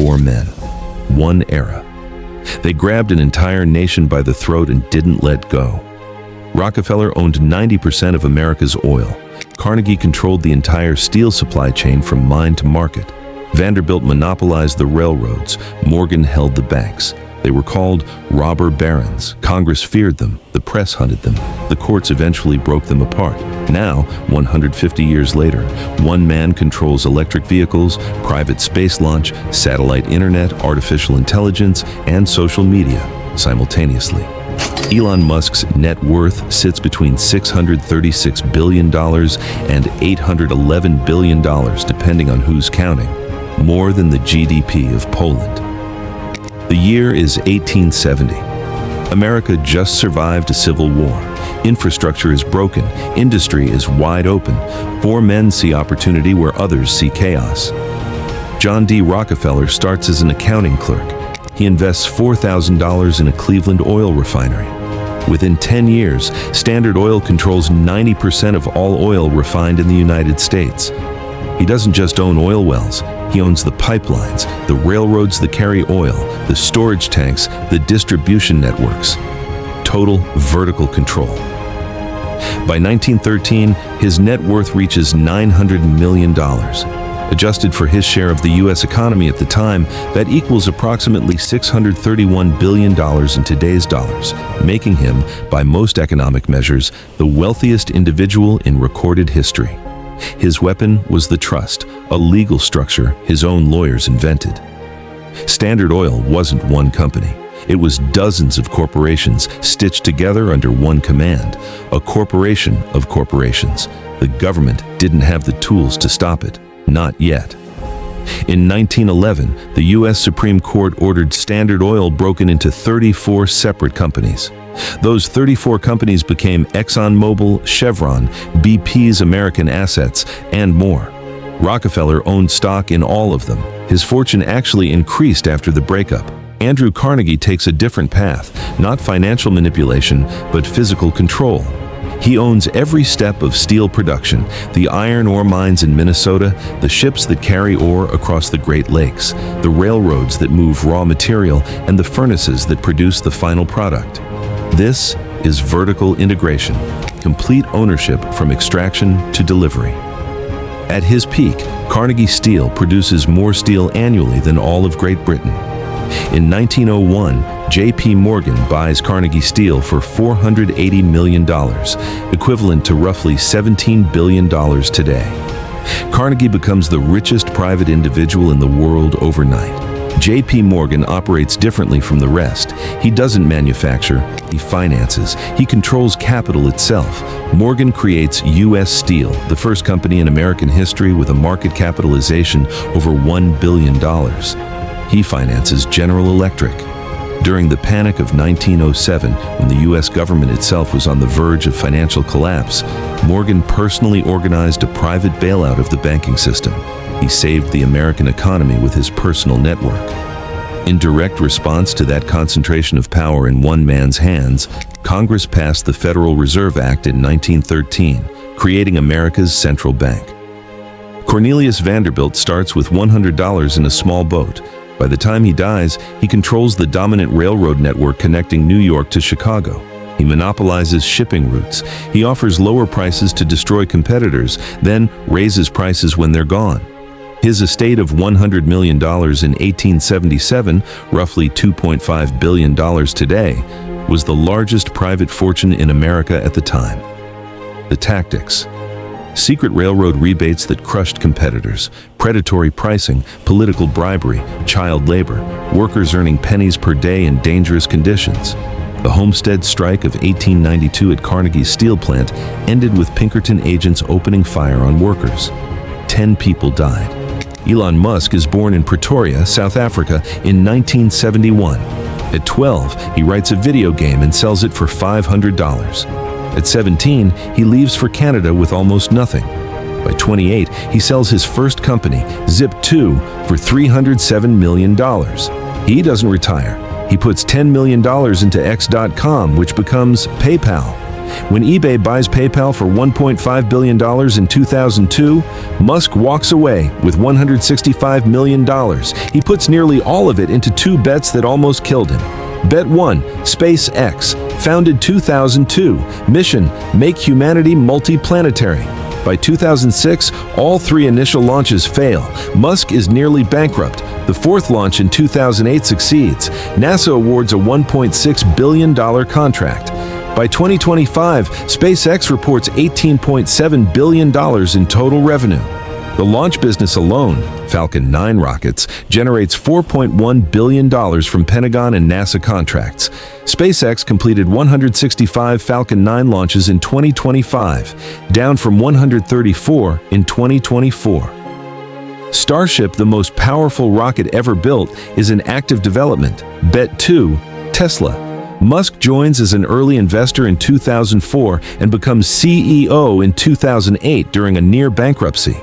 four men. One era. They grabbed an entire nation by the throat and didn't let go. Rockefeller owned 90% of America's oil. Carnegie controlled the entire steel supply chain from mine to market. Vanderbilt monopolized the railroads. Morgan held the banks. They were called robber barons. Congress feared them. The press hunted them. The courts eventually broke them apart. Now, 150 years later, one man controls electric vehicles, private space launch, satellite internet, artificial intelligence, and social media simultaneously. Elon Musk's net worth sits between $636 billion and $811 billion, depending on who's counting. More than the GDP of Poland. The year is 1870. America just survived a civil war. Infrastructure is broken. Industry is wide open. Four men see opportunity where others see chaos. John D. Rockefeller starts as an accounting clerk. He invests $4,000 in a Cleveland oil refinery. Within 10 years, Standard Oil controls 90% of all oil refined in the United States. He doesn't just own oil wells. He owns the pipelines, the railroads that carry oil, the storage tanks, the distribution networks. Total vertical control. By 1913, his net worth reaches $900 million. Adjusted for his share of the U.S. economy at the time, that equals approximately $631 billion in today's dollars, making him, by most economic measures, the wealthiest individual in recorded history. His weapon was the trust, a legal structure his own lawyers invented. Standard Oil wasn't one company. It was dozens of corporations stitched together under one command, a corporation of corporations. The government didn't have the tools to stop it, not yet. In 1911, the U.S. Supreme Court ordered Standard Oil broken into 34 separate companies. Those 34 companies became ExxonMobil, Chevron, BP's American Assets, and more. Rockefeller owned stock in all of them. His fortune actually increased after the breakup. Andrew Carnegie takes a different path, not financial manipulation, but physical control. He owns every step of steel production, the iron ore mines in Minnesota, the ships that carry ore across the Great Lakes, the railroads that move raw material, and the furnaces that produce the final product. This is vertical integration, complete ownership from extraction to delivery. At his peak, Carnegie Steel produces more steel annually than all of Great Britain. In 1901, J.P. Morgan buys Carnegie Steel for $480 million, equivalent to roughly $17 billion today. Carnegie becomes the richest private individual in the world overnight. J.P. Morgan operates differently from the rest. He doesn't manufacture, he finances. He controls capital itself. Morgan creates U.S. Steel, the first company in American history with a market capitalization over $1 billion. He finances General Electric. During the panic of 1907, when the U.S. government itself was on the verge of financial collapse, Morgan personally organized a private bailout of the banking system. He saved the American economy with his personal network. In direct response to that concentration of power in one man's hands, Congress passed the Federal Reserve Act in 1913, creating America's central bank. Cornelius Vanderbilt starts with $100 in a small boat. By the time he dies, he controls the dominant railroad network connecting New York to Chicago. He monopolizes shipping routes. He offers lower prices to destroy competitors, then raises prices when they're gone. His estate of $100 million in 1877, roughly $2.5 billion today, was the largest private fortune in America at the time. The tactics: secret railroad rebates that crushed competitors, predatory pricing, political bribery, child labor, workers earning pennies per day in dangerous conditions. The Homestead Strike of 1892 at Carnegie's steel plant ended with Pinkerton agents opening fire on workers. 10 people died. Elon Musk is born in Pretoria, South Africa in 1971. At 12, he writes a video game and sells it for $500. At 17, he leaves for Canada with almost nothing. By 28, he sells his first company, Zip2, for $307 million. He doesn't retire. He puts $10 million into X.com, which becomes PayPal. When eBay buys PayPal for $1.5 billion in 2002, Musk walks away with $165 million. He puts nearly all of it into two bets that almost killed him. Bet 1, SpaceX, founded 2002, mission, make humanity multi-planetary. By 2006, all three initial launches fail. Musk is nearly bankrupt. The fourth launch in 2008 succeeds. NASA awards a $1.6 billion contract. By 2025, SpaceX reports $18.7 billion in total revenue. The launch business alone, Falcon 9 rockets, generates $4.1 billion from Pentagon and NASA contracts. SpaceX completed 165 Falcon 9 launches in 2025, down from 134 in 2024. Starship, the most powerful rocket ever built, is in active development. Bet 2, Tesla. Musk joins as an early investor in 2004 and becomes CEO in 2008 during a near bankruptcy.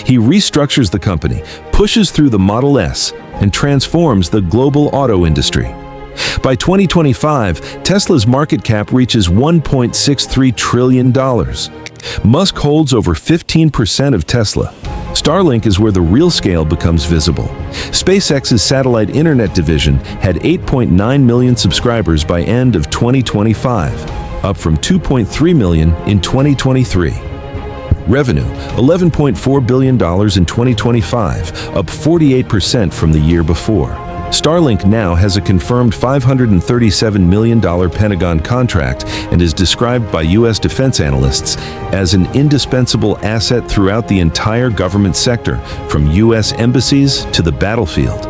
He restructures the company, pushes through the Model S, and transforms the global auto industry. By 2025, Tesla's market cap reaches $1.63 trillion. Musk holds over 15% of Tesla. Starlink is where the real scale becomes visible. SpaceX's satellite internet division had 8.9 million subscribers by end of 2025, up from 2.3 million in 2023. Revenue, $11.4 billion in 2025, up 48% from the year before. Starlink now has a confirmed $537 million Pentagon contract and is described by U.S. defense analysts as an indispensable asset throughout the entire government sector, from U.S. embassies to the battlefield.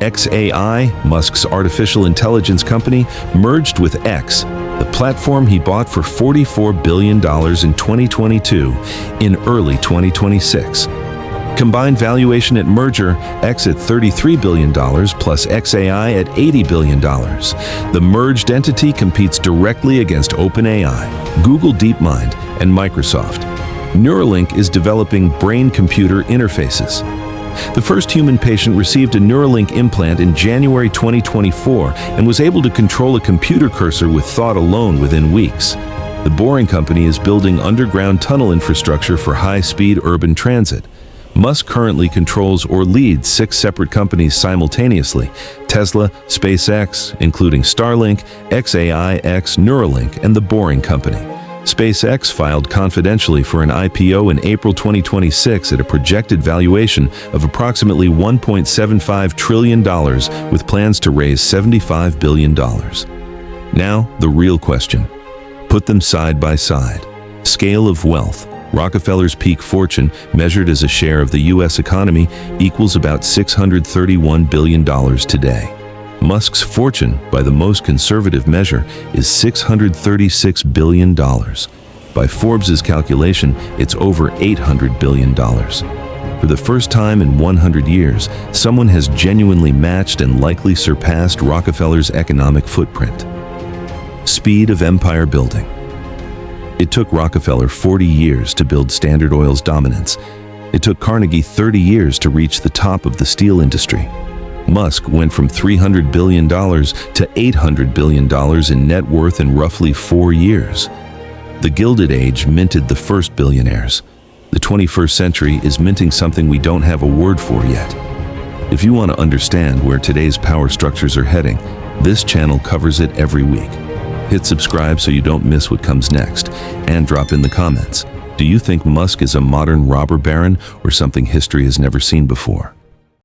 xAI, Musk's artificial intelligence company, merged with X, the platform he bought for $44 billion in 2022, in early 2026. Combined valuation at merger, X at $33 billion plus xAI at $80 billion. The merged entity competes directly against OpenAI, Google DeepMind, and Microsoft. Neuralink is developing brain-computer interfaces. The first human patient received a Neuralink implant in January 2024 and was able to control a computer cursor with thought alone within weeks. The Boring Company is building underground tunnel infrastructure for high-speed urban transit. Musk currently controls or leads 6 separate companies simultaneously: Tesla, SpaceX, including Starlink, xAI, Neuralink, and the Boring Company. SpaceX filed confidentially for an IPO in April 2026 at a projected valuation of approximately $1.75 trillion, with plans to raise $75 billion. Now, the real question. Put them side by side. Scale of wealth. Rockefeller's peak fortune, measured as a share of the U.S. economy, equals about $631 billion today. Musk's fortune, by the most conservative measure, is $636 billion. By Forbes' calculation, it's over $800 billion. For the first time in 100 years, someone has genuinely matched and likely surpassed Rockefeller's economic footprint. Speed of empire building. It took Rockefeller 40 years to build Standard Oil's dominance. It took Carnegie 30 years to reach the top of the steel industry. Musk went from $300 billion to $800 billion in net worth in roughly 4 years. The Gilded Age minted the first billionaires. The 21st century is minting something we don't have a word for yet. If you want to understand where today's power structures are heading, this channel covers it every week. Hit subscribe so you don't miss what comes next, and drop in the comments. Do you think Musk is a modern robber baron or something history has never seen before?